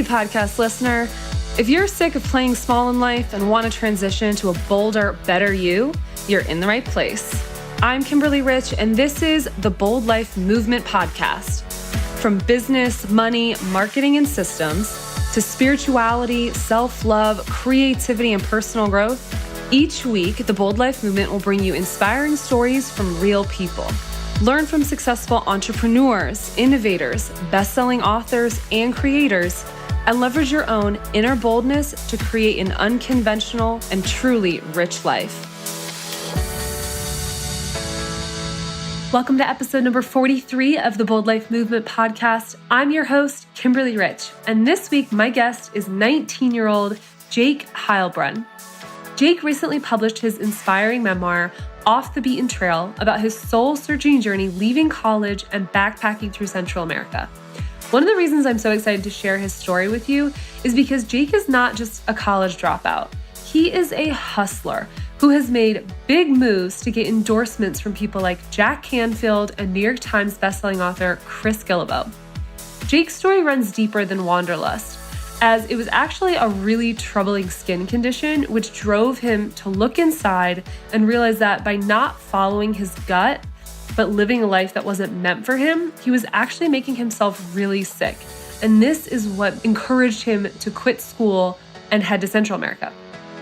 podcast listener. If you're sick of playing small in life and want to transition to a bolder, better you, you're in the right place. I'm Kimberly Rich, and this is the Bold Life Movement podcast. From business, money, marketing, and systems, to spirituality, self-love, creativity, and personal growth, each week, the Bold Life Movement will bring you inspiring stories from real people. Learn from successful entrepreneurs, innovators, best-selling authors, and creators, and leverage your own inner boldness to create an unconventional and truly rich life. Welcome to episode number 43 of the Bold Life Movement podcast. I'm your host, Kimberly Rich, and this week my guest is 19-year-old Jake Heilbrunn. Jake recently published his inspiring memoir, Off the Beaten Trail, about his soul-searching journey leaving college and backpacking through Central America. One of the reasons I'm so excited to share his story with you is because Jake is not just a college dropout. He is a hustler who has made big moves to get endorsements from people like Jack Canfield and New York Times bestselling author Chris Guillebeau. Jake's story runs deeper than wanderlust, as it was actually a really troubling skin condition which drove him to look inside and realize that by not following his gut, but living a life that wasn't meant for him, he was actually making himself really sick. And this is what encouraged him to quit school and head to Central America.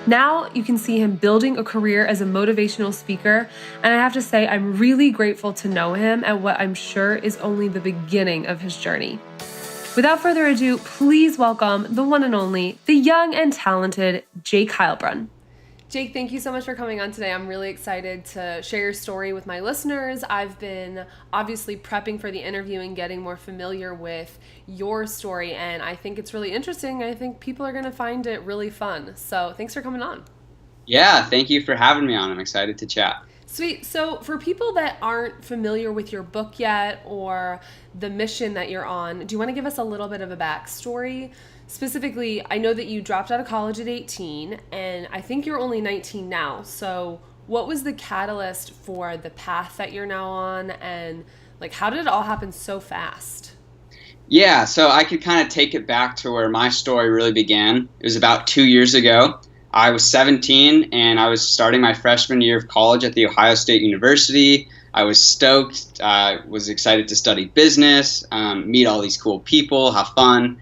Now you can see him building a career as a motivational speaker, and I have to say I'm really grateful to know him at what I'm sure is only the beginning of his journey. Without further ado, please welcome the one and only, the young and talented Jake Heilbrunn. Jake, thank you so much for coming on today. I'm really excited to share your story with my listeners. I've been obviously prepping for the interview and getting more familiar with your story, and I think it's really interesting. I think people are going to find it really fun. So thanks for coming on. Yeah, thank you for having me on. I'm excited to chat. Sweet. So for people that aren't familiar with your book yet or the mission that you're on, do you want to give us a little bit of a backstory? Specifically, I know that you dropped out of college at 18, and I think you're only 19 now. So what was the catalyst for the path that you're now on, and like how did it all happen so fast? Yeah, so I could kind of take it back to where my story really began. It was about 2 years ago. I was 17 and I was starting my freshman year of college at The Ohio State University. I was stoked, was excited to study business, meet all these cool people, have fun.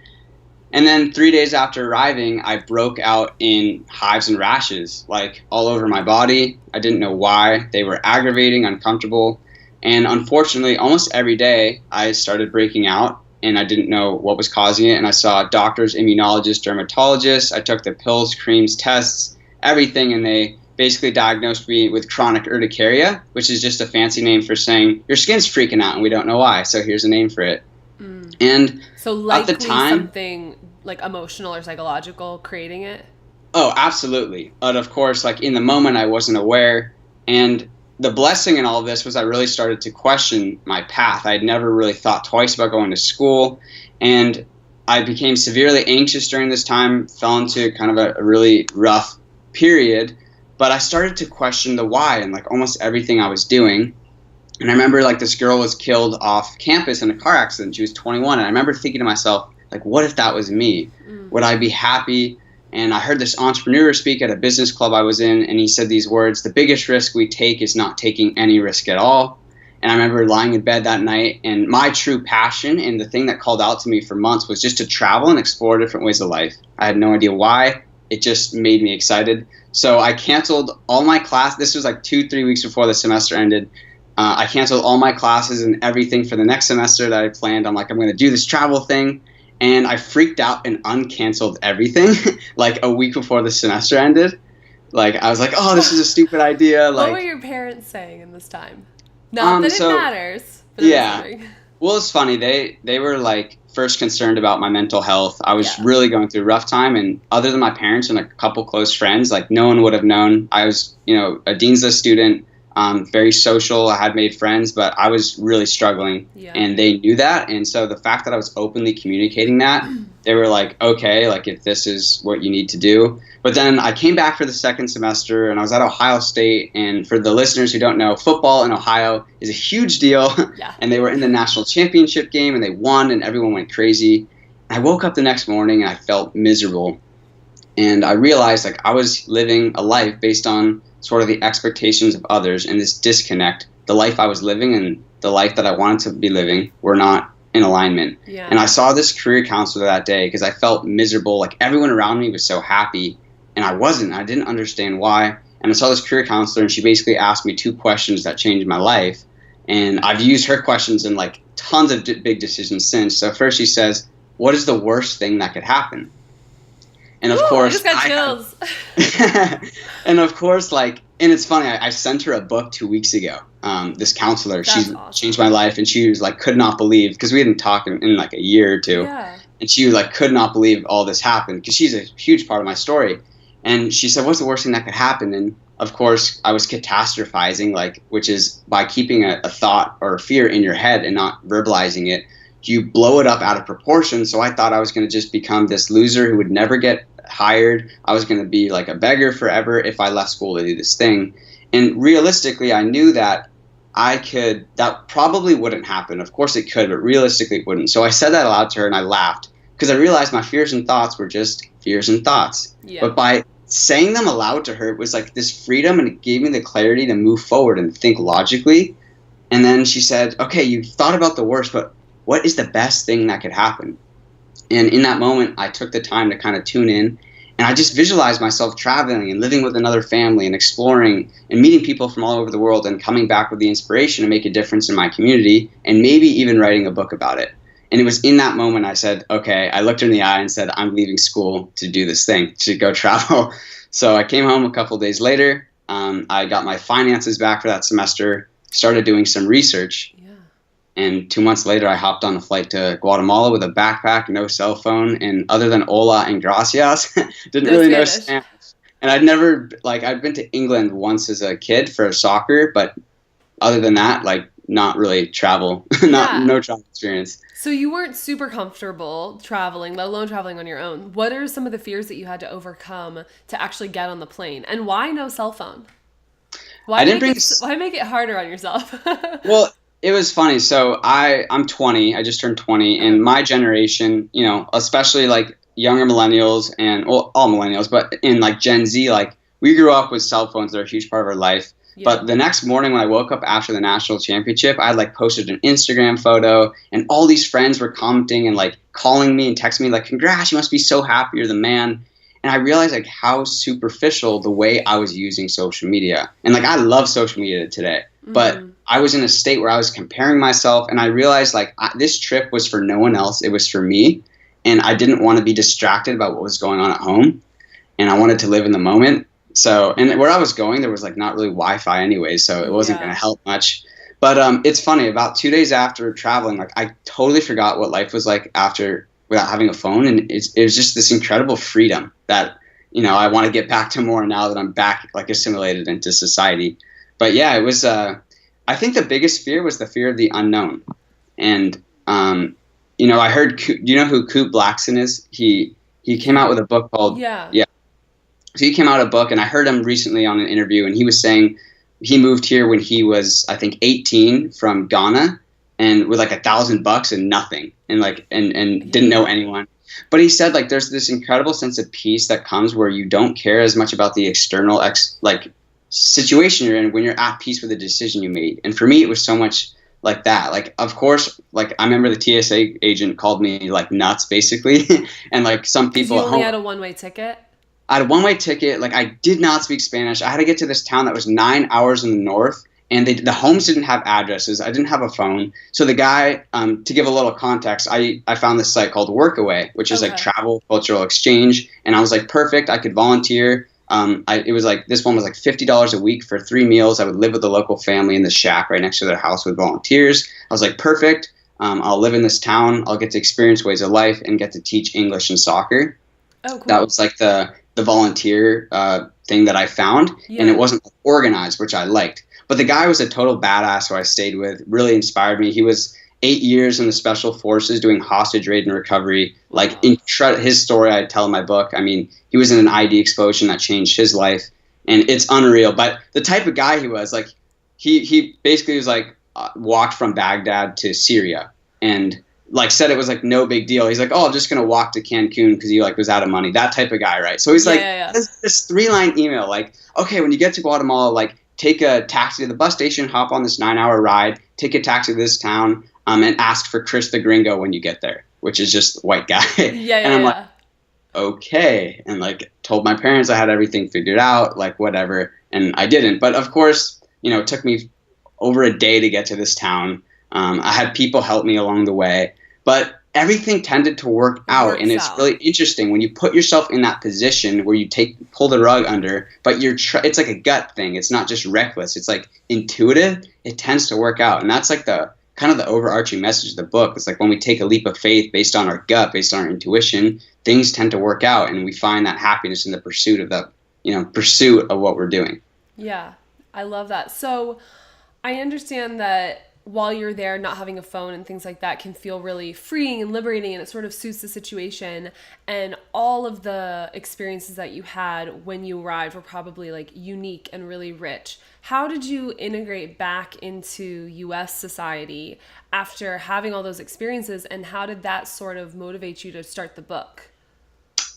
And then 3 days after arriving, I broke out in hives and rashes, like all over my body. I didn't know why. They were aggravating, uncomfortable. And unfortunately, almost every day I started breaking out. And I didn't know what was causing it. And I saw doctors, immunologists, dermatologists. I took the pills, creams, tests, everything. And they basically diagnosed me with chronic urticaria, which is just a fancy name for saying your skin's freaking out and we don't know why. So here's a name for it. And so likely at the time, something like emotional or psychological creating it? Oh, absolutely. But of course, like in the moment, I wasn't aware. And the blessing in all of this was I really started to question my path. I had never really thought twice about going to school, and I became severely anxious during this time, fell into kind of a really rough period, but I started to question the why and like almost everything I was doing. And I remember like this girl was killed off campus in a car accident. She was 21, and I remember thinking to myself, like, what if that was me? Would I be happy? And I heard this entrepreneur speak at a business club I was in, and he said these words: the biggest risk we take is not taking any risk at all. And I remember lying in bed that night, and my true passion and the thing that called out to me for months was just to travel and explore different ways of life. I had no idea why. It just made me excited. So I canceled all my class. This was like 2-3 weeks before the semester ended. I canceled all my classes and everything for the next semester that I planned. I'm like, I'm going to do this travel thing. And I freaked out and uncanceled everything like a week before the semester ended. Like, I was like, oh, this is a stupid idea. Like, what were your parents saying in this time? Not that it matters. But yeah. Well, it's funny. They were like first concerned about my mental health. I was really going through a rough time. And other than my parents and a couple close friends, like no one would have known. I was, a Dean's List student. Very social. I had made friends, but I was really struggling, and they knew that. And so the fact that I was openly communicating that, they were like, okay, like if this is what you need to do. But then I came back for the second semester, and I was at Ohio State. And for the listeners who don't know, football in Ohio is a huge deal. And they were in the national championship game, and they won, and everyone went crazy. I woke up the next morning and I felt miserable. And I realized like I was living a life based on sort of the expectations of others, and this disconnect. The life I was living and the life that I wanted to be living were not in alignment. Yeah. And I saw this career counselor that day because I felt miserable. Like everyone around me was so happy and I wasn't. I didn't understand why. And I saw this career counselor and she basically asked me 2 questions that changed my life. And I've used her questions in like tons of big decisions since. So first she says, what is the worst thing that could happen? And of course, I just got chills. And of course, like, and it's funny, I sent her a book 2 weeks ago. This counselor, she's awesome. changed my life, and she was like, could not believe, because we hadn't talked in like a year or two. Yeah. And she was like, could not believe all this happened, because she's a huge part of my story. And she said, what's the worst thing that could happen? And of course, I was catastrophizing, like, which is by keeping a thought or a fear in your head and not verbalizing it, you blow it up out of proportion. So I thought I was going to just become this loser who would never get hired. I was going to be like a beggar forever if I left school to do this thing. And realistically, I knew that that probably wouldn't happen. Of course it could, but realistically it wouldn't. So I said that aloud to her and I laughed because I realized my fears and thoughts were just fears and thoughts. Yeah. But by saying them aloud to her, it was like this freedom, and it gave me the clarity to move forward and think logically. And then she said, okay, you thought about the worst, but what is the best thing that could happen? And in that moment, I took the time to kind of tune in, and I just visualized myself traveling and living with another family and exploring and meeting people from all over the world and coming back with the inspiration to make a difference in my community and maybe even writing a book about it. And it was in that moment I said, okay, I looked her in the eye and said, I'm leaving school to do this thing, to go travel. So I came home a couple of days later. I got my finances back for that semester, started doing some research. And 2 months later, I hopped on a flight to Guatemala with a backpack, no cell phone, and other than hola and gracias, didn't really know Spanish. And I'd been to England once as a kid for soccer, but other than that, like not really travel, no travel experience. So you weren't super comfortable traveling, let alone traveling on your own. What are some of the fears that you had to overcome to actually get on the plane? And why no cell phone? Why make it harder on yourself? Well, it was funny. So I'm 20. I just turned 20. And my generation, you know, especially like younger millennials and all millennials, but in like Gen Z, like we grew up with cell phones. They're a huge part of our life. Yeah. But the next morning when I woke up after the national championship, I had like posted an Instagram photo and all these friends were commenting and like calling me and texting me like, congrats, you must be so happy, you're the man. And I realized like how superficial the way I was using social media. And like I love social media today, but I was in a state where I was comparing myself, and I realized like this trip was for no one else. It was for me, and I didn't want to be distracted about what was going on at home, and I wanted to live in the moment. So, and where I was going, there was like not really Wi-Fi anyway, so it wasn't going to help much. But it's funny, about 2 days after traveling, like I totally forgot what life was like after without having a phone, and it was just this incredible freedom that, you know, I want to get back to more now that I'm back like assimilated into society. But yeah, it was I think the biggest fear was the fear of the unknown. And you know, I heard, do you know who Coop Blackson is? He came out with a book called So he came out with a book, and I heard him recently on an interview, and he was saying he moved here when he was, I think, 18 from Ghana, and with like $1,000 and nothing, and like and didn't know anyone. But he said like there's this incredible sense of peace that comes where you don't care as much about the external situation you're in when you're at peace with the decision you made. And for me, it was so much like that. Like, of course, like I remember the TSA agent called me like nuts, basically, and like some people. You only had a one-way ticket. I had a one-way ticket. Like I did not speak Spanish. I had to get to this town that was 9 hours in the north, and the homes didn't have addresses. I didn't have a phone. So the guy, to give a little context, I found this site called Workaway, which is like travel cultural exchange, and I was like, perfect. I could volunteer. It was like, this one was like $50 a week for 3 meals. I would live with a local family in the shack right next to their house with volunteers. I was like, perfect. I'll live in this town. I'll get to experience ways of life and get to teach English and soccer. Oh, cool. That was like the volunteer thing that I found, and it wasn't organized, which I liked. But the guy was a total badass who I stayed with, really inspired me. He was 8 years in the special forces doing hostage raid and recovery. Like his story I tell in my book. I mean, he was in an ID explosion that changed his life, and it's unreal. But the type of guy he was, like he basically was like walked from Baghdad to Syria, and like said it was like no big deal. He's like, oh, I'm just going to walk to Cancun because he like was out of money. That type of guy, right? So he's this 3-line email, like, okay, when you get to Guatemala, like take a taxi to the bus station, hop on this 9-hour ride, take a taxi to this town, and ask for Chris the Gringo when you get there, which is just a white guy. And I'm like, okay. And like told my parents I had everything figured out, like whatever. And I didn't. But of course, you know, it took me over a day to get to this town. I had people help me along the way, but everything tended to work out. And it's really interesting when you put yourself in that position where you pull the rug under, but it's like a gut thing. It's not just reckless. It's like intuitive. It tends to work out. And that's like the kind of the overarching message of the book. It's like when we take a leap of faith based on our gut, based on our intuition, things tend to work out, and we find that happiness in the pursuit of what we're doing. Yeah, I love that. So I understand that while you're there, not having a phone and things like that can feel really freeing and liberating, and it sort of suits the situation. And all of the experiences that you had when you arrived were probably like unique and really rich. How did you integrate back into U.S. society after having all those experiences, and how did that sort of motivate you to start the book?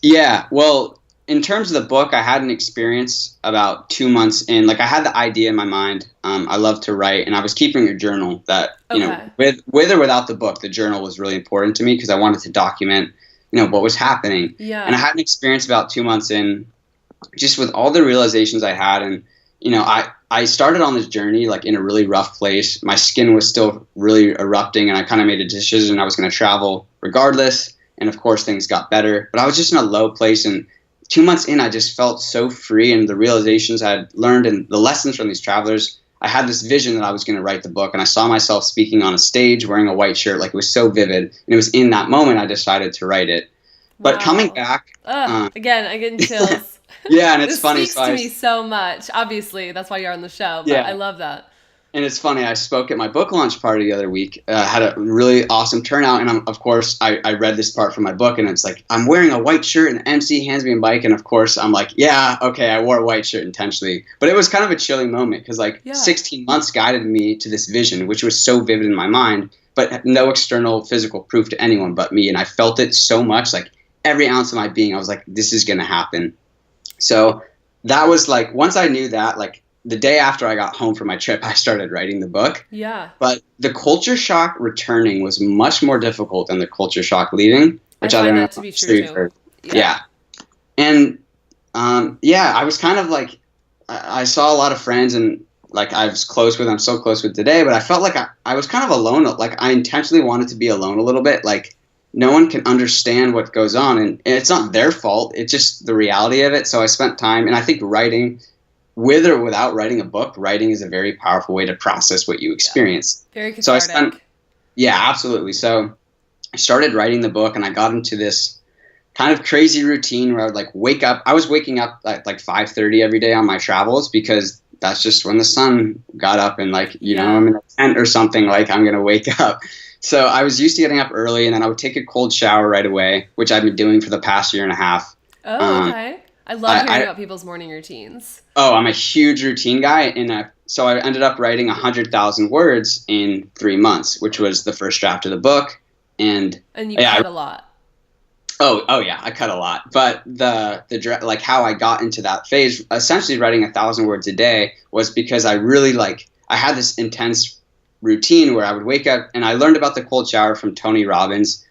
Yeah, well, in terms of the book, I had an experience about 2 months in. Like I had the idea in my mind. I love to write, and I was keeping a journal that, you know, with or without the book, the journal was really important to me because I wanted to document, you know, what was happening. Yeah. And I had an experience about 2 months in, just with all the realizations I had. And, you know, I started on this journey like in a really rough place. My skin was still really erupting, and I kind of made a decision I was going to travel regardless. And of course, things got better, but I was just in a low place. And 2 months in, I just felt so free, and the realizations I had learned and the lessons from these travelers, I had this vision that I was going to write the book, and I saw myself speaking on a stage wearing a white shirt. Like it was so vivid, and it was in that moment I decided to write it. But coming back, again, I get chills. Yeah, and it's funny. This speaks to me so much. Obviously, that's why you're on the show. But yeah, I love that. And it's funny, I spoke at my book launch party the other week, had a really awesome turnout, and of course, I read this part from my book, and it's like, I'm wearing a white shirt, and the MC hands me a mic, and of course, I'm like, yeah, okay, I wore a white shirt intentionally. But it was kind of a chilling moment, because 16 months guided me to this vision, which was so vivid in my mind, but no external physical proof to anyone but me, and I felt it so much, like every ounce of my being, I was like, this is going to happen. So that was like, once I knew that, like, the day after I got home from my trip, I started writing the book. Yeah. But the culture shock returning was much more difficult than the culture shock leaving, which I don't know. To be true too. Yeah. And I was kind of like, I saw a lot of friends, and like I was close with, I'm so close with today, but I felt like I was kind of alone. Like I intentionally wanted to be alone a little bit. Like no one can understand what goes on, and it's not their fault. It's just the reality of it. So I spent time, and I think writing, with or without writing a book, writing is a very powerful way to process what you experience. Yeah. Very cathartic. Absolutely. So I started writing the book, and I got into this kind of crazy routine where I would like wake up. I was waking up at like 5:30 every day on my travels, because that's just when the sun got up, and like, you know, I'm in a tent or something, like I'm going to wake up. So I was used to getting up early, and then I would take a cold shower right away, which I've been doing for the past year and a half. Oh, okay. I love hearing about people's morning routines. Oh, I'm a huge routine guy. And so I ended up writing 100,000 words in 3 months, which was the first draft of the book. And you cut a lot. Oh yeah, I cut a lot. But the like how I got into that phase, essentially writing 1,000 words a day, was because I really I had this intense routine where I would wake up, and I learned about the cold shower from Tony Robbins.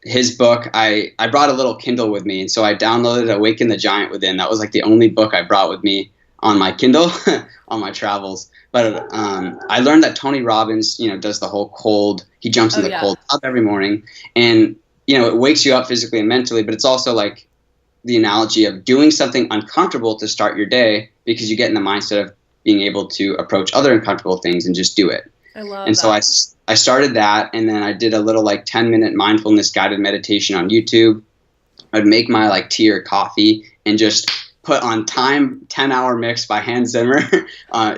His book, I brought a little Kindle with me, and so I downloaded Awaken the Giant Within. That was like the only book I brought with me on my Kindle on my travels. But I learned that Tony Robbins, you know, does the whole cold. He jumps in the cold tub every morning, and you know, it wakes you up physically and mentally. But it's also like the analogy of doing something uncomfortable to start your day, because you get in the mindset of being able to approach other uncomfortable things and just do it. I love and that. So I started that, and then I did a little 10-minute mindfulness guided meditation on YouTube. I'd make my tea or coffee and just put on Time 10-Hour Mix by Hans Zimmer,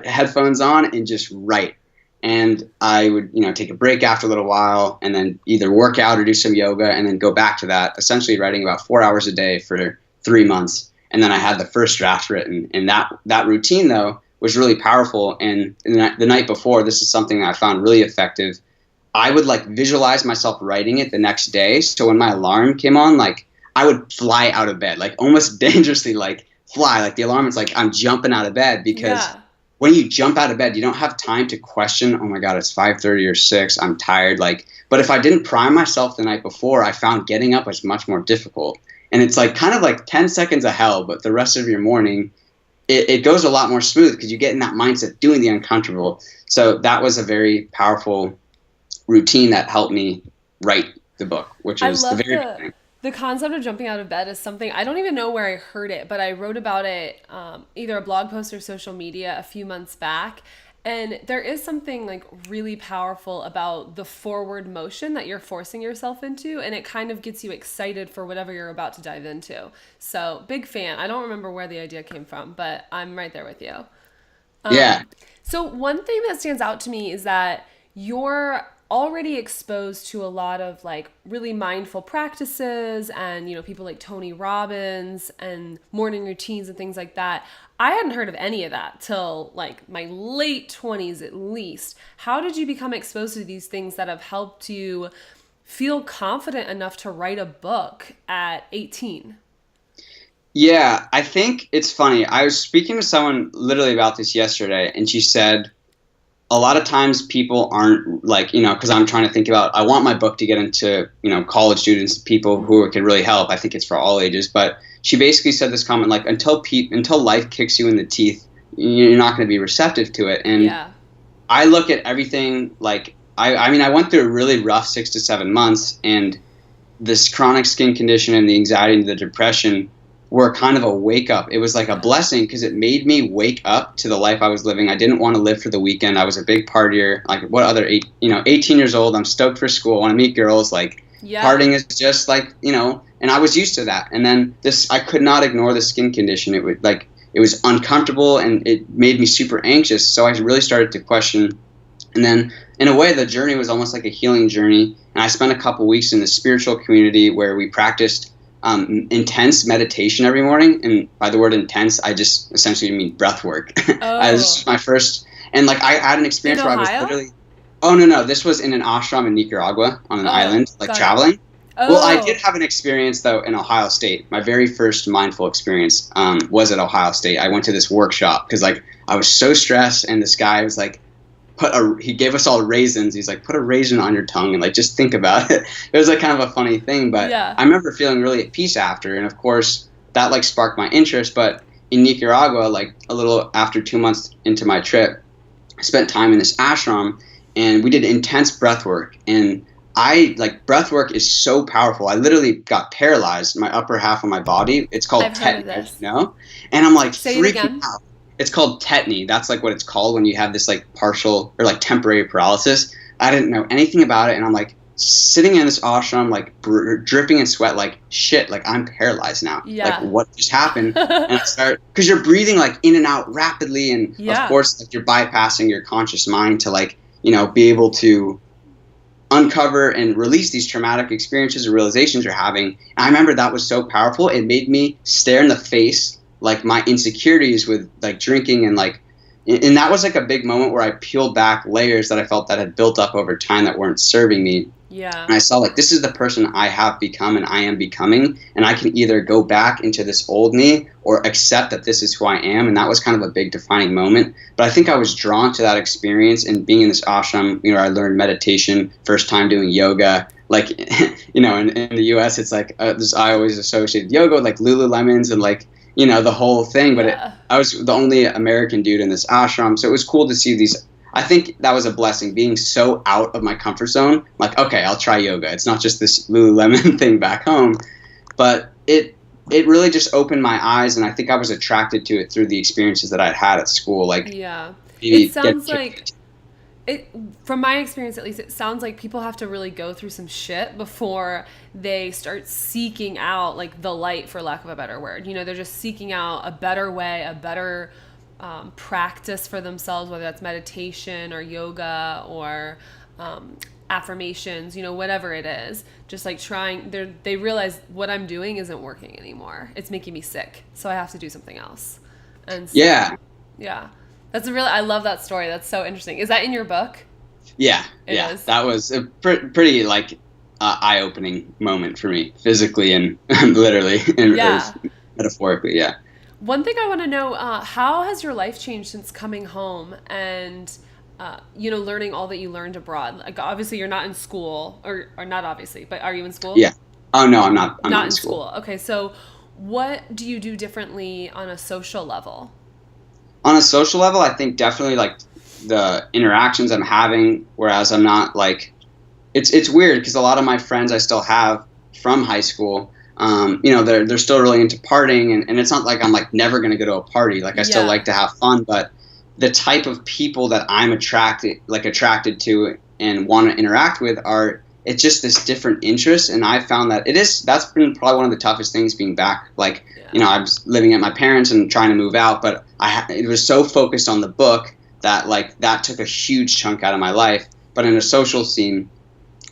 headphones on, and just write. And I would, take a break after a little while, and then either work out or do some yoga, and then go back to that, essentially writing about 4 hours a day for 3 months. And then I had the first draft written. And that routine, though, was really powerful. And the night before, this is something that I found really effective. I would like visualize myself writing it the next day. So when my alarm came on, like I would fly out of bed, like almost dangerously, like fly. Like the alarm is like I'm jumping out of bed, because when you jump out of bed, you don't have time to question, oh my God, it's 5:30 or 6, I'm tired. Like, but if I didn't prime myself the night before, I found getting up was much more difficult. And it's like kind of like 10 seconds of hell, but the rest of your morning, it goes a lot more smooth because you get in that mindset doing the uncomfortable. So that was a very powerful routine that helped me write the book, which is the very beginning. The concept of jumping out of bed is something, I don't even know where I heard it, but I wrote about it either a blog post or social media a few months back. And there is something like really powerful about the forward motion that you're forcing yourself into, and it kind of gets you excited for whatever you're about to dive into. So big fan. I don't remember where the idea came from, but I'm right there with you. Yeah. So one thing that stands out to me is that you're already exposed to a lot of like really mindful practices and, you know, people like Tony Robbins and morning routines and things like that. I hadn't heard of any of that till like my late 20s at least. How did you become exposed to these things that have helped you feel confident enough to write a book at 18? Yeah, I think it's funny. I was speaking to someone literally about this yesterday, and she said, a lot of times people aren't like, you know, because I'm trying to think about, I want my book to get into, you know, college students, people who it could really help. I think it's for all ages. But she basically said this comment, like, until life kicks you in the teeth, you're not going to be receptive to it. And I look at everything like, I mean, I went through a really rough 6 to 7 months, and this chronic skin condition and the anxiety and the depression were kind of a wake up. It was like a blessing because it made me wake up to the life I was living. I didn't want to live for the weekend. I was a big partier. Like what other 18 years old, I'm stoked for school. I want to meet girls. Like partying is just like, you know, and I was used to that. And then I could not ignore the skin condition. It was uncomfortable and it made me super anxious. So I really started to question. And then in a way, the journey was almost like a healing journey. And I spent a couple weeks in the spiritual community where we practiced intense meditation every morning. And by the word intense, I just essentially mean breath work. This was my first, and like I had an experience where I was literally, no, this was in an ashram in Nicaragua on an island, like traveling. Well, I did have an experience though in Ohio State. My very first mindful experience was at Ohio State. I went to this workshop because like I was so stressed, and this guy was like, he gave us all raisins. He's like, put a raisin on your tongue and like just think about it. It was like kind of a funny thing, but I remember feeling really at peace after. And of course that like sparked my interest. But in Nicaragua, like a little after 2 months into my trip, I spent time in this ashram and we did intense breath work. And breath work is so powerful. I literally got paralyzed in my upper half of my body. It's called tetany, you know? And I'm like freaking out. It's called tetany. That's like what it's called when you have this like partial or like temporary paralysis. I didn't know anything about it. And I'm like sitting in this ashram, like dripping in sweat, like shit, like I'm paralyzed now. Like what just happened? And I start, because you're breathing like in and out rapidly. And of course, like you're bypassing your conscious mind to like, you know, be able to uncover and release these traumatic experiences or realizations you're having. And I remember that was so powerful. It made me stare in the face like my insecurities with like drinking and like, and that was like a big moment where I peeled back layers that I felt that had built up over time that weren't serving me. And I saw like, this is the person I have become and I am becoming, and I can either go back into this old me or accept that this is who I am. And that was kind of a big defining moment. But I think I was drawn to that experience, and being in this ashram, you know, I learned meditation, first time doing yoga. Like, you know, in the US, it's like I always associated yoga with like Lululemons and like, you know, the whole thing, but I was the only American dude in this ashram. So it was cool to see these. I think that was a blessing, being so out of my comfort zone. Like, okay, I'll try yoga. It's not just this Lululemon thing back home, but it really just opened my eyes. And I think I was attracted to it through the experiences that I'd had at school. Like, it sounds like from my experience, at least, it sounds like people have to really go through some shit before they start seeking out like the light, for lack of a better word. You know, they're just seeking out a better way, a better practice for themselves, whether that's meditation or yoga or affirmations, you know, whatever it is. Just like they realize what I'm doing isn't working anymore. It's making me sick. So I have to do something else. And so, yeah. That's I love that story. That's so interesting. Is that in your book? Yeah, It is. that was a pretty like eye-opening moment for me, physically and literally, and or metaphorically. Yeah. One thing I want to know: how has your life changed since coming home and learning all that you learned abroad? Like, obviously, you're not in school, or not obviously, but are you in school? Yeah. Oh no, I'm not. I'm not in in school. Okay, so what do you do differently on a social level? On a social level, I think definitely like the interactions I'm having, whereas I'm not like, it's weird because a lot of my friends I still have from high school, they're still really into partying, and it's not like I'm like never going to go to a party. Like I still like to have fun, but the type of people that I'm attracted to and want to interact with it's just this different interest. And I found that that's been probably one of the toughest things being back. Like, I was living at my parents and trying to move out, but it was so focused on the book that like that took a huge chunk out of my life. But in a social scene,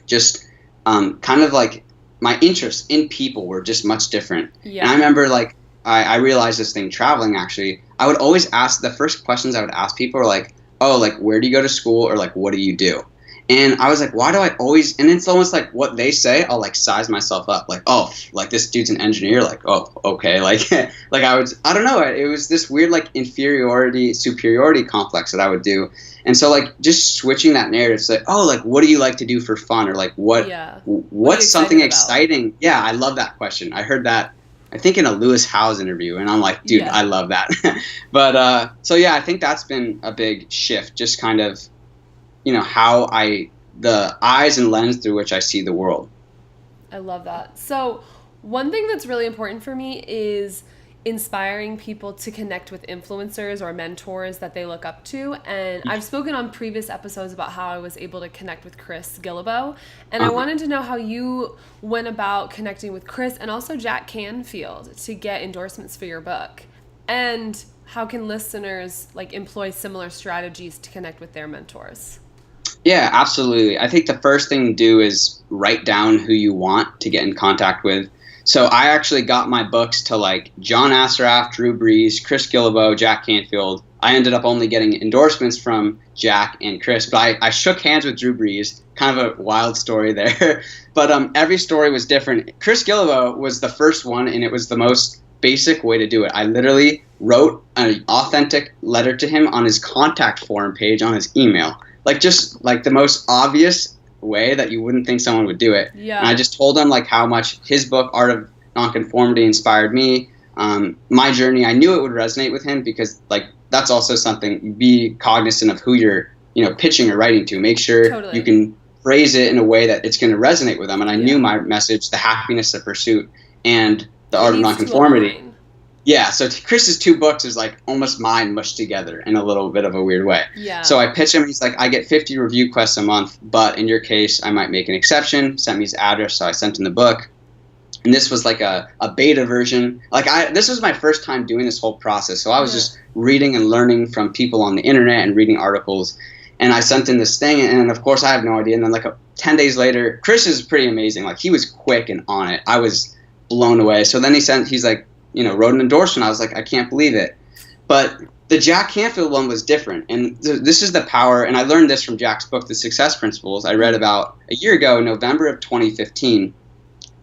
just kind of like my interests in people were just much different. Yeah. And I remember like I realized this thing traveling actually. I would always ask, the first questions I would ask people were like, oh, like where do you go to school, or like what do you do? And I was like, why do I always, and it's almost like what they say, I'll like size myself up. Like, oh, like this dude's an engineer. Like, oh, okay. Like, I don't know. It was this weird like superiority complex that I would do. And so like just switching that narrative to say, oh, like what do you like to do for fun? Or like what's something exciting? Yeah, I love that question. I heard that, I think in a Lewis Howes interview, and I'm like, dude, I love that. But so yeah, I think that's been a big shift, just kind of, how the eyes and lens through which I see the world. I love that. So one thing that's really important for me is inspiring people to connect with influencers or mentors that they look up to. And I've spoken on previous episodes about how I was able to connect with Chris Guillebeau. And I wanted to know how you went about connecting with Chris and also Jack Canfield to get endorsements for your book. And how can listeners like employ similar strategies to connect with their mentors? Yeah, absolutely. I think the first thing to do is write down who you want to get in contact with. So I actually got my books to like John Assaraf, Drew Brees, Chris Guillebeau, Jack Canfield. I ended up only getting endorsements from Jack and Chris, but I shook hands with Drew Brees. Kind of a wild story there. But every story was different. Chris Guillebeau was the first one, and it was the most basic way to do it. I literally wrote an authentic letter to him on his contact form page on his email. Like just like the most obvious way that you wouldn't think someone would do it. Yeah. And I just told him like how much his book, Art of Nonconformity, inspired me. My journey, I knew it would resonate with him because like that's also something, be cognizant of who you're, pitching or writing to. Make sure you can phrase it in a way that it's going to resonate with them. And I knew my message, the happiness of pursuit and the Art of Nonconformity. Yeah, so Chris's two books is like almost mine mushed together in a little bit of a weird way. Yeah. So I pitched him, he's like, I get 50 review quests a month, but in your case, I might make an exception. Sent me his address, so I sent him the book. And this was like a beta version. This was my first time doing this whole process, so I was just reading and learning from people on the internet and reading articles. And I sent in this thing, and of course I have no idea. And then like 10 days later, Chris is pretty amazing. Like he was quick and on it. I was blown away. So then he's like, wrote an endorsement. I was like, I can't believe it. But the Jack Canfield one was different. And this is the power, and I learned this from Jack's book, The Success Principles. I read about a year ago, in November of 2015,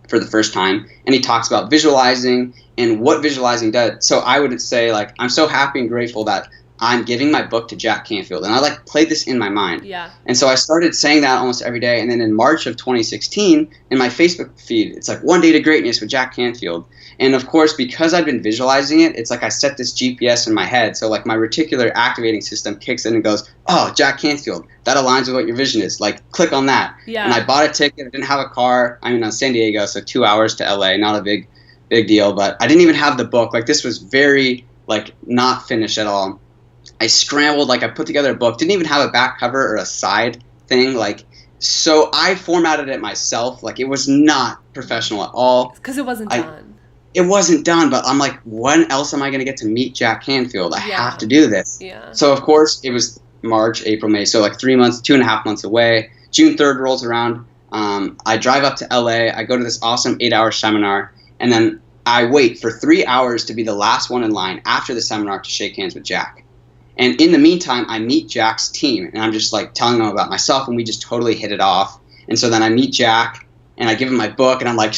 for the first time. And he talks about visualizing and what visualizing does. So I would say, like, I'm so happy and grateful that I'm giving my book to Jack Canfield. And I like played this in my mind. Yeah. And so I started saying that almost every day. And then in March of 2016, in my Facebook feed, it's like One Day to Greatness with Jack Canfield. And of course, because I've been visualizing it, it's like I set this GPS in my head. So like my reticular activating system kicks in and goes, oh, Jack Canfield, that aligns with what your vision is. Like, click on that. Yeah. And I bought a ticket. I didn't have a car. I'm in San Diego, so 2 hours to LA. Not a big deal. But I didn't even have the book. Like, this was very, like, not finished at all. I scrambled. Like, I put together a book. Didn't even have a back cover or a side thing. Like, so I formatted it myself. Like, it was not professional at all. Because it wasn't done. It wasn't done, but I'm like, when else am I going to get to meet Jack Canfield? I have to do this. Yeah. So, of course, it was March, April, May. So, like 3 months, 2.5 months away. June 3rd rolls around. I drive up to LA. I go to this awesome 8-hour seminar. And then I wait for 3 hours to be the last one in line after the seminar to shake hands with Jack. And in the meantime, I meet Jack's team, and I'm just like telling them about myself, and we just totally hit it off. And so then I meet Jack, and I give him my book, and I'm like,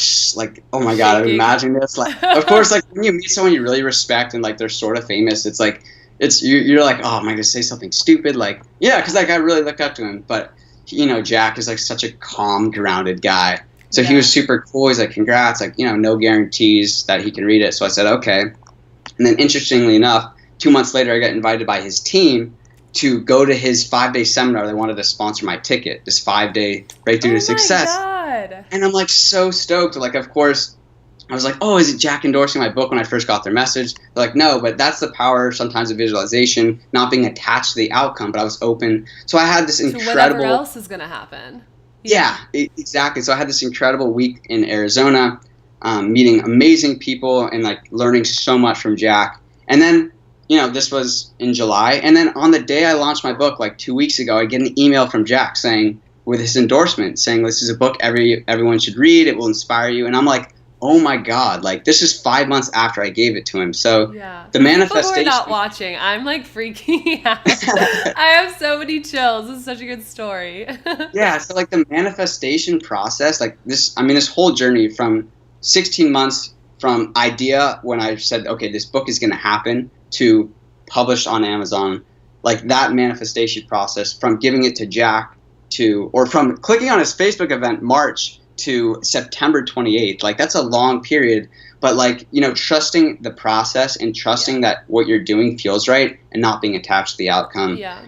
oh my God, I'm imagining this. Like, of course, like when you meet someone you really respect and like they're sort of famous, it's like, you're like, oh, am I gonna say something stupid? Like, yeah, because like I really look up to him. But you know, Jack is like such a calm, grounded guy. So he was super cool. He's like, congrats, like, you know, no guarantees that he can read it. So I said, okay. And then interestingly enough, 2 months later, I got invited by his team to go to his 5-day seminar. They wanted to sponsor my ticket, this 5-day Breakthrough to Success. God. And I'm like so stoked. Like, of course, I was like, oh, is it Jack endorsing my book when I first got their message? They're like, no, but that's the power sometimes of visualization, not being attached to the outcome. But I was open. So I had this incredible... So whatever else is going to happen. Yeah, exactly. So I had this incredible week in Arizona, meeting amazing people and like learning so much from Jack. And then, you know, this was in July. And then on the day I launched my book, like 2 weeks ago, I get an email from Jack saying, with his endorsement, saying this is a book everyone should read. It will inspire you. And I'm like, oh my God, like this is 5 months after I gave it to him. So the manifestation. People who are not watching, I'm like freaking out. I have so many chills. This is such a good story. Yeah. So like the manifestation process, like this whole journey from 16 months from idea when I said, okay, this book is going to happen to published on Amazon, like that manifestation process from giving it to Jack or from clicking on his Facebook event, March, to September 28th, like that's a long period, but like, you know, trusting the process and trusting that what you're doing feels right and not being attached to the outcome. Yeah.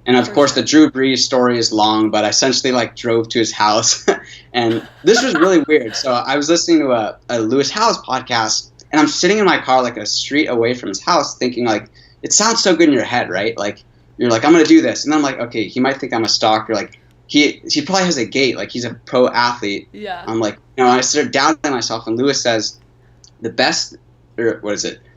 And of course, the Drew Brees story is long, but I essentially like drove to his house and this was really weird. So I was listening to a Lewis Howes podcast and I'm sitting in my car like a street away from his house thinking like, it sounds so good in your head, right? Like you're like, I'm going to do this. And I'm like, okay, he might think I'm a stalker. Like, he probably has a gait, like he's a pro athlete. Yeah. I'm like, you know, I started doubting myself, and Lewis says, the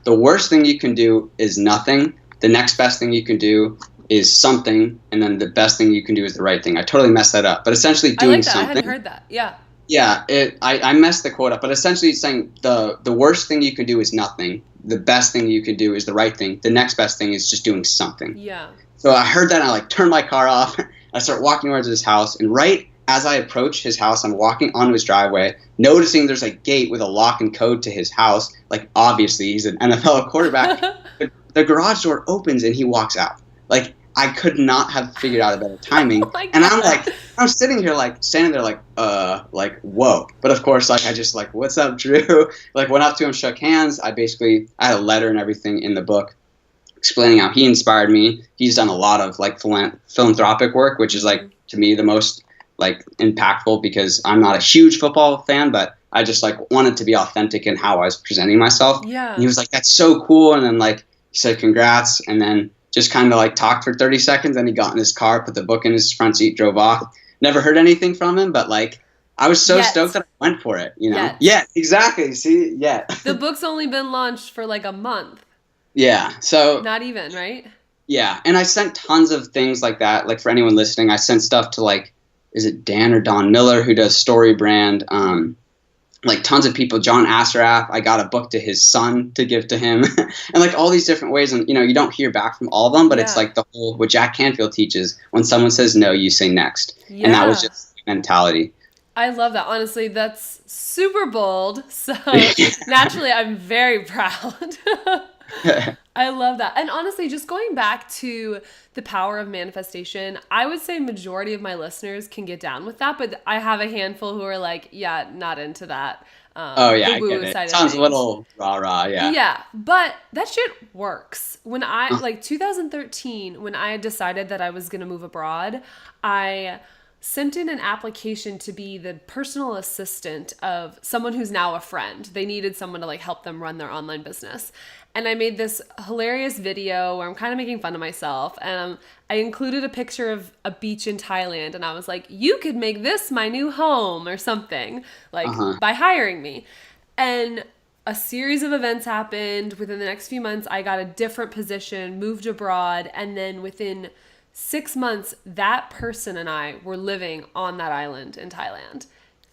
worst thing you can do is nothing. The next best thing you can do is something, and then the best thing you can do is the right thing. I totally messed that up, but essentially doing something. I hadn't heard that. Yeah. Yeah, I messed the quote up, but essentially it's saying the worst thing you can do is nothing. The best thing you can do is the right thing. The next best thing is just doing something. Yeah. So I heard that, and I like turned my car off. I start walking towards his house, and right as I approach his house, I'm walking onto his driveway, noticing there's a gate with a lock and code to his house. Like, obviously, he's an NFL quarterback. The garage door opens, and he walks out. Like, I could not have figured out a better timing. Oh and I'm like, I'm sitting here, like, standing there, like, whoa. But, of course, like, I just, like, what's up, Drew? Like, went up to him, shook hands. I had a letter and everything in the book explaining how he inspired me. He's done a lot of like philanthropic work, which is like to me the most like impactful because I'm not a huge football fan, but I just like wanted to be authentic in how I was presenting myself. Yeah. And he was like, that's so cool. And then like he said, congrats. And then just kind of like talked for 30 seconds. Then he got in his car, put the book in his front seat, drove off. Never heard anything from him, but like I was so stoked that I went for it, you know? Yeah, exactly. See, yeah. The book's only been launched for like a month. Yeah. So not even, right? Yeah. And I sent tons of things like that. Like for anyone listening, I sent stuff to like, is it Dan or Don Miller who does Story Brand? Like tons of people, John Assaraf, I got a book to his son to give to him and like all these different ways. And, you know, you don't hear back from all of them, but it's like the whole, what Jack Canfield teaches, when someone says no, you say next. Yeah. And that was just the mentality. I love that. Honestly, that's super bold. So naturally, I'm very proud. I love that. And honestly, just going back to the power of manifestation, I would say majority of my listeners can get down with that, but I have a handful who are like, yeah, not into that. Oh yeah, I get it. Sounds a little rah-rah, yeah. Yeah, but that shit works. When I, like 2013, when I decided that I was going to move abroad, I sent in an application to be the personal assistant of someone who's now a friend. They needed someone to like help them run their online business. And I made this hilarious video where I'm kind of making fun of myself. And I included a picture of a beach in Thailand. And I was like, you could make this my new home or something, like by hiring me. And a series of events happened. Within the next few months, I got a different position, moved abroad. And then within 6 months, that person and I were living on that island in Thailand.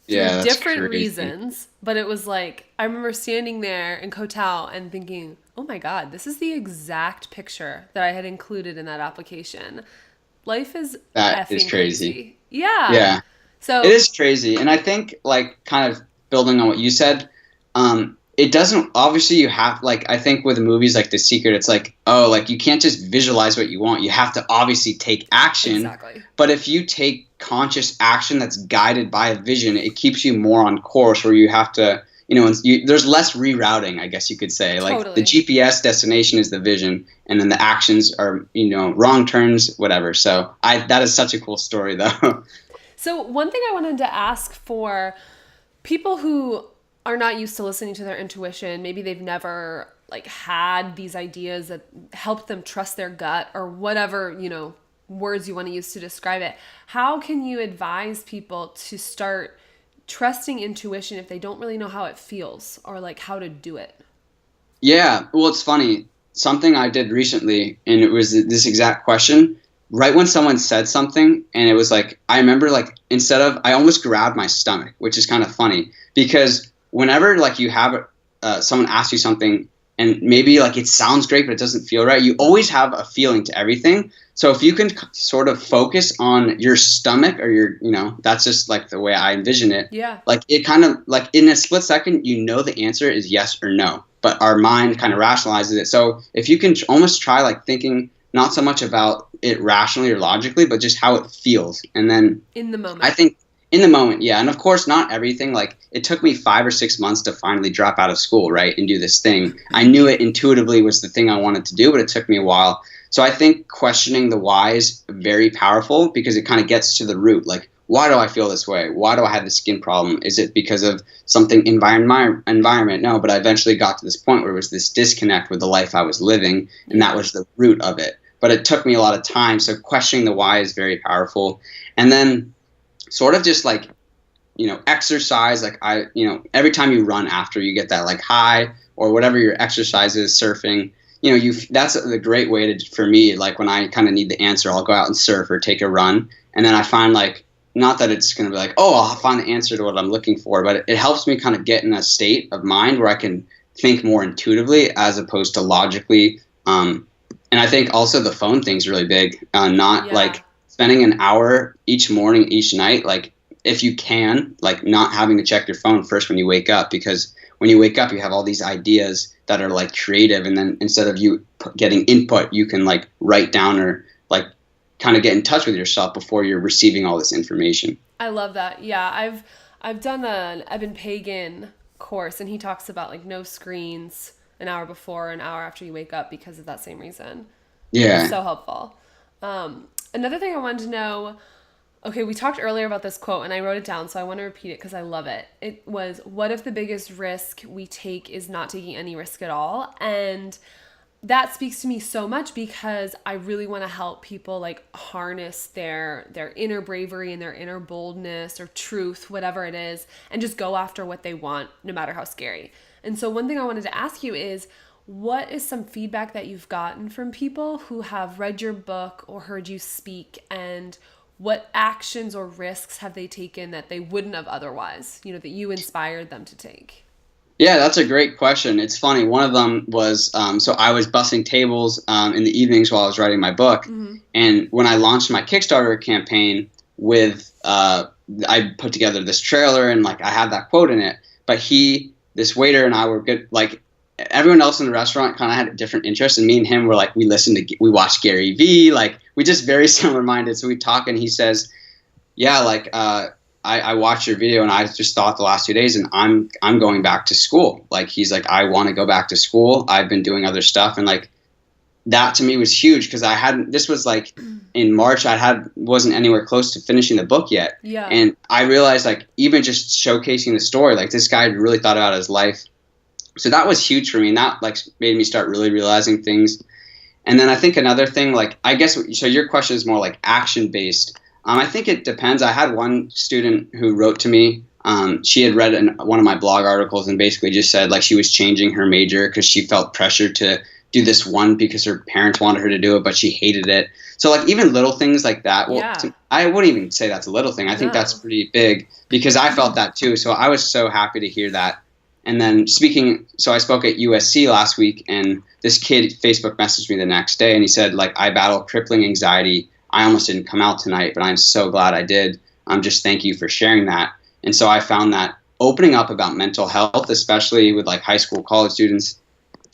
Yeah, for that's different crazy. reasons, but it was like I remember standing there in Koh Tao and thinking, Oh my God, this is the exact picture that I had included in that application. Life is That is effing crazy. crazy. Yeah. Yeah. It So is crazy. And I think, like, kind of building on what you said, it doesn't, obviously, you have, like, I think with movies like The Secret, it's like, oh, like, you can't just visualize what you want. You have to obviously take action. exactly. But if you take conscious action that's guided by a vision, it keeps you more on course where you have to, there's less rerouting, I guess you could say. Like, the Totally. GPS destination is the vision, and then the actions are, wrong turns, whatever. So that is such a cool story, though. So one thing I wanted to ask for people who are not used to listening to their intuition, maybe they've never like had these ideas that helped them trust their gut or whatever, words you want to use to describe it. How can you advise people to start trusting intuition if they don't really know how it feels or like how to do it? Yeah, well, it's funny. Something I did recently, and it was this exact question. Right when someone said something, and it was like, I remember, like, I almost grabbed my stomach, which is kind of funny, because whenever, like, you have someone ask you something, and maybe, like, it sounds great, but it doesn't feel right, you always have a feeling to everything. So if you can sort of focus on your stomach or that's just, like, the way I envision it. Yeah. Like, it kind of, like, in a split second, the answer is yes or no, but our mind kind of rationalizes it. So if you can almost try, like, thinking not so much about it rationally or logically, but just how it feels. And then in the moment. I think in the moment, yeah. And of course, not everything. Like, it took me 5 or 6 months to finally drop out of school, right, and do this thing. I knew it intuitively was the thing I wanted to do, but it took me a while. So I think questioning the why is very powerful because it kind of gets to the root. Like, why do I feel this way? Why do I have this skin problem? Is it because of something environment? No, but I eventually got to this point where it was this disconnect with the life I was living, and that was the root of it. But it took me a lot of time. So questioning the why is very powerful. And then sort of just like, exercise. Like every time you run after, you get that like high, or whatever your exercise is, surfing. That's a great way for me. Like when I kind of need the answer, I'll go out and surf or take a run. And then I find like, not that it's going to be like, oh, I'll find the answer to what I'm looking for, but it helps me kind of get in a state of mind where I can think more intuitively as opposed to logically. And I think also the phone thing's really big. Like spending an hour each morning, each night, like if you can, like not having to check your phone first when you wake up, because when you wake up, you have all these ideas that are like creative. And then instead of you getting input, you can like write down or like kind of get in touch with yourself before you're receiving all this information. I love that. Yeah. I've done an Eben Pagan course, and he talks about like no screens an hour before, an hour after you wake up because of that same reason. Yeah. It's so helpful. Another thing I wanted to know, okay, we talked earlier about this quote and I wrote it down, so I want to repeat it because I love it. It was, what if the biggest risk we take is not taking any risk at all? And that speaks to me so much because I really want to help people like harness their inner bravery and their inner boldness or truth, whatever it is, and just go after what they want, no matter how scary. And so one thing I wanted to ask you is, what is some feedback that you've gotten from people who have read your book or heard you speak, and what actions or risks have they taken that they wouldn't have otherwise, that you inspired them to take? Yeah, that's a great question. It's funny. One of them was, so I was bussing tables in the evenings while I was writing my book. Mm-hmm. And when I launched my Kickstarter campaign I put together this trailer and like I had that quote in it, but this waiter and I were good. Like everyone else in the restaurant kind of had a different interest, and me and him were like, we watched Gary Vee, like we just very similar minded. So we talk and he says, yeah, like, I watched your video and I just thought the last 2 days and I'm going back to school. Like he's like, I want to go back to school. I've been doing other stuff. And like, that to me was huge because this was like in March, wasn't anywhere close to finishing the book yet. Yeah. And I realized like, even just showcasing the story, like this guy really thought about his life. So that was huge for me. And that like made me start really realizing things. And then I think another thing, like, I guess, so your question is more like action based. I think it depends. I had one student who wrote to me. She had read one of my blog articles and basically just said like she was changing her major because she felt pressure to do this one because her parents wanted her to do it, but she hated it. So like even little things like that. Well, yeah. I wouldn't even say that's a little thing. I think that's pretty big because I felt that too. So I was so happy to hear that. And then so I spoke at USC last week, and this kid Facebook messaged me the next day, and he said, like, I battle crippling anxiety. I almost didn't come out tonight, but I'm so glad I did. Just thank you for sharing that. And so I found that opening up about mental health, especially with like high school, college students,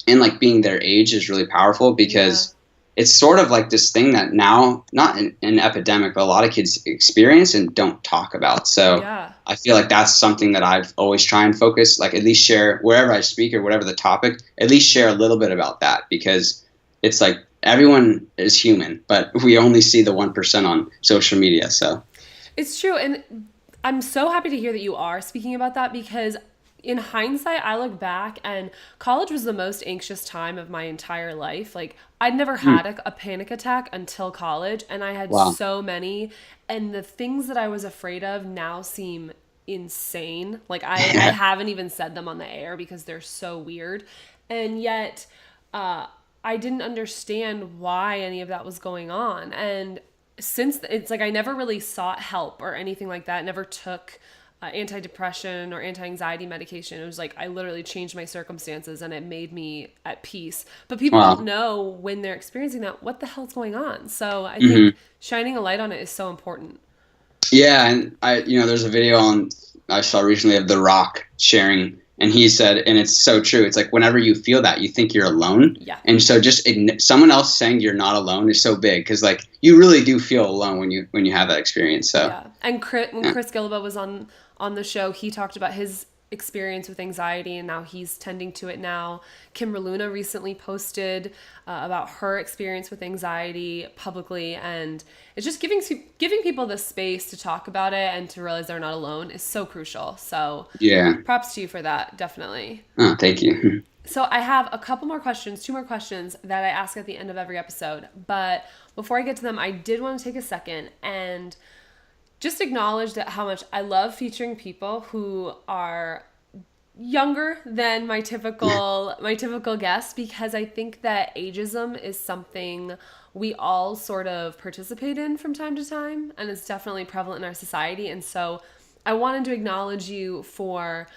and like being their age is really powerful, because it's sort of like this thing that now, not an epidemic, but a lot of kids experience and don't talk about. So I feel like that's something that I've always tried and focus, like at least share wherever I speak or whatever the topic, at least share a little bit about that, because it's like everyone is human, but we only see the 1% on social media. So it's true. And I'm so happy to hear that you are speaking about that, because in hindsight, I look back and college was the most anxious time of my entire life. Like, I'd never had a panic attack until college, and I had so many. And the things that I was afraid of now seem insane. Like, I haven't even said them on the air because they're so weird. And yet, I didn't understand why any of that was going on. And since it's like I never really sought help or anything like that, never took antidepressant or anti-anxiety medication. It was like I literally changed my circumstances and it made me at peace. But people don't know when they're experiencing that, what the hell's going on. So I think shining a light on it is so important. Yeah, and there's a video I saw recently of The Rock sharing, and he said, and it's so true, it's like whenever you feel that, you think you're alone. Yeah. And so just someone else saying you're not alone is so big, because like you really do feel alone when you have that experience. So yeah. And when Chris Gillibo was on the show, he talked about his experience with anxiety and now he's tending to it now. Kim Luna recently posted about her experience with anxiety publicly, and it's just giving people the space to talk about it and to realize they're not alone is so crucial. So yeah, props to you for that, definitely. Oh, thank you. So I have two more questions that I ask at the end of every episode, but before I get to them, I did want to take a second and just acknowledge that how much I love featuring people who are younger than my typical guests, because I think that ageism is something we all sort of participate in from time to time, and it's definitely prevalent in our society. And so I wanted to acknowledge you for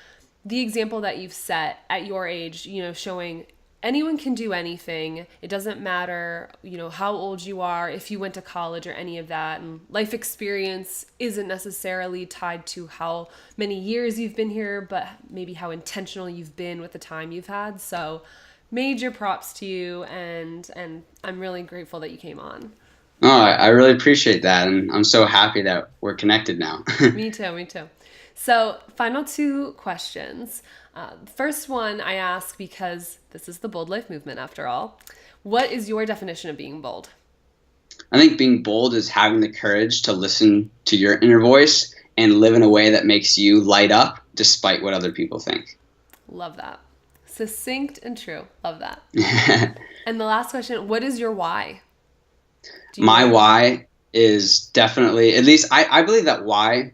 the example that you've set at your age, showing anyone can do anything. It doesn't matter, how old you are, if you went to college or any of that. And life experience isn't necessarily tied to how many years you've been here, but maybe how intentional you've been with the time you've had. So major props to you, and I'm really grateful that you came on. Oh, I really appreciate that. And I'm so happy that we're connected now. Me too. So final two questions. First one I ask because this is the Bold Life Movement after all. What is your definition of being bold? I think being bold is having the courage to listen to your inner voice and live in a way that makes you light up despite what other people think. Love that. Succinct and true. Love that. And the last question, what is your why? My why is definitely, at least I believe that why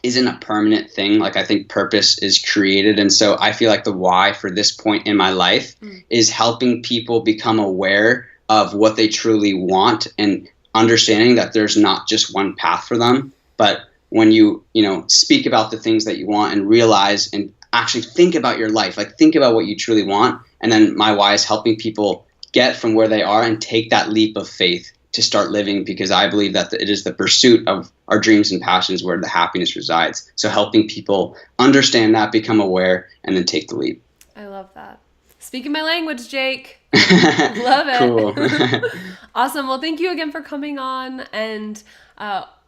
isn't a permanent thing. Like, I think purpose is created. And so I feel like the why for this point in my life is helping people become aware of what they truly want and understanding that there's not just one path for them. But when you speak about the things that you want and realize and actually think about your life, like think about what you truly want. And then my why is helping people get from where they are and take that leap of faith to start living, because I believe that it is the pursuit of our dreams and passions where the happiness resides. So helping people understand that, become aware, and then take the leap. I love that. Speaking my language, Jake. Love it. Cool. Awesome. Well, thank you again for coming on. And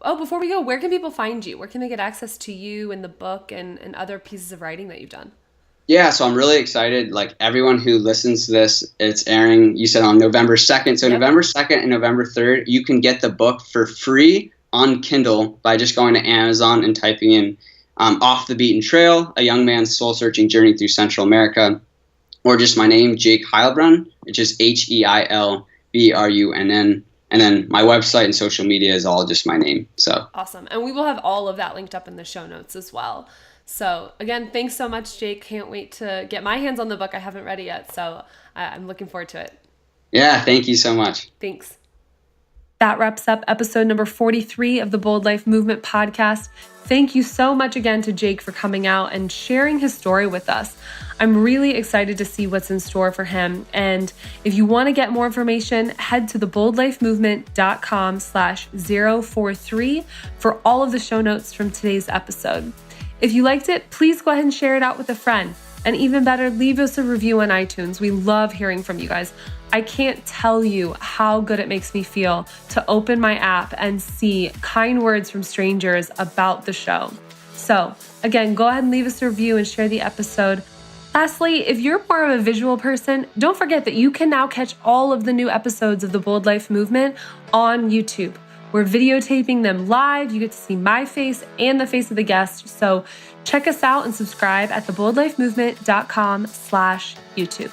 before we go, where can people find you? Where can they get access to you and the book and other pieces of writing that you've done? Yeah, so I'm really excited. Like, everyone who listens to this, it's airing, you said, on November 2nd. So November 2nd and November 3rd, you can get the book for free on Kindle by just going to Amazon and typing in Off the Beaten Trail, A Young Man's Soul-Searching Journey Through Central America, or just my name, Jake Heilbrunn, which is Heilbrunn. And then my website and social media is all just my name. So awesome. And we will have all of that linked up in the show notes as well. So again, thanks so much, Jake. Can't wait to get my hands on the book. I haven't read it yet, so I'm looking forward to it. Yeah, thank you so much. Thanks. That wraps up episode number 43 of the Bold Life Movement podcast. Thank you so much again to Jake for coming out and sharing his story with us. I'm really excited to see what's in store for him. And if you want to get more information, head to theboldlifemovement.com/043 for all of the show notes from today's episode. If you liked it, please go ahead and share it out with a friend. And even better, leave us a review on iTunes. We love hearing from you guys. I can't tell you how good it makes me feel to open my app and see kind words from strangers about the show. So again, go ahead and leave us a review and share the episode. Lastly, if you're more of a visual person, don't forget that you can now catch all of the new episodes of the Bold Life Movement on YouTube. We're videotaping them live. You get to see my face and the face of the guest. So check us out and subscribe at theboldlifemovement.com/YouTube.